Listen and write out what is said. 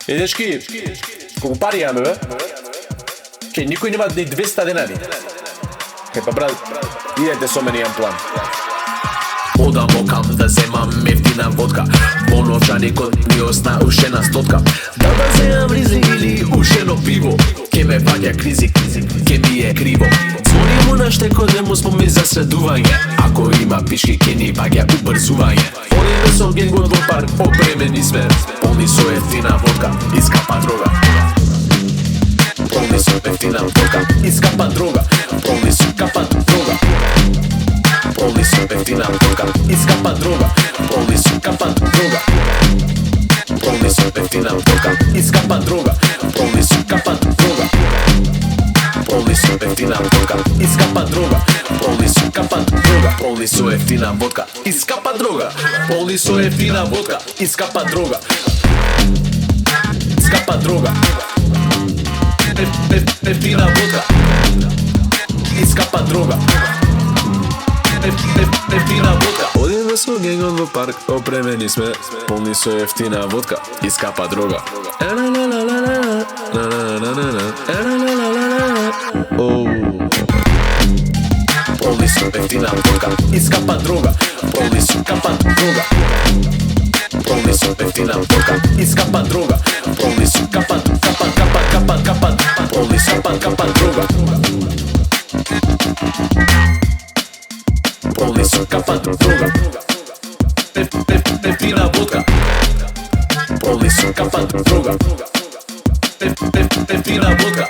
Дечки, колку пари имаме, бе? Ке, никој нема ни 200 денари. Па брат, идете со мене, имам план. Одам окам да земам ефтина водка. Во новчаникот ми осна уште на стотка. Да земам ризи или ушено пиво. Ке ме ваѓа кризи, ке ми е криво. Звони му на штекот, нему смо ми за средување. Ако има пишки, ке ни ваѓа убрзување. Одиме со генгот во парк, опремени сме. Полни со ефтина водка, искапа дрога. Полни со ефтина водка, искапа дрога. Полни со капа дрога. Полни со ефтина водка, искапа дрога. Полни со капа дрога. Полни со ефтина водка, искапа дрога. Полни со капа дрога. Полни со ефтина водка, искапа дрога. Полни со капа дрога. Полни со ефтина водка, искапа дрога. Полни со ефтина водка, искапа дрога. Искапа дрога. Ефтина водка, искапа дрога. Ефтина водка. Одиме со генгот во парк, опремени сме. Полни со ефтина водка, искапа дрога. Полни со ефтина водка, искапа дрога. Полни со капа дрога. Полни со ефтина водка, искапа дрога. Полни со капа дрога. Полни со капа дрога. Полни со капа дрога. Ефтина водка. Полни со капа дрога. Ефтина водка.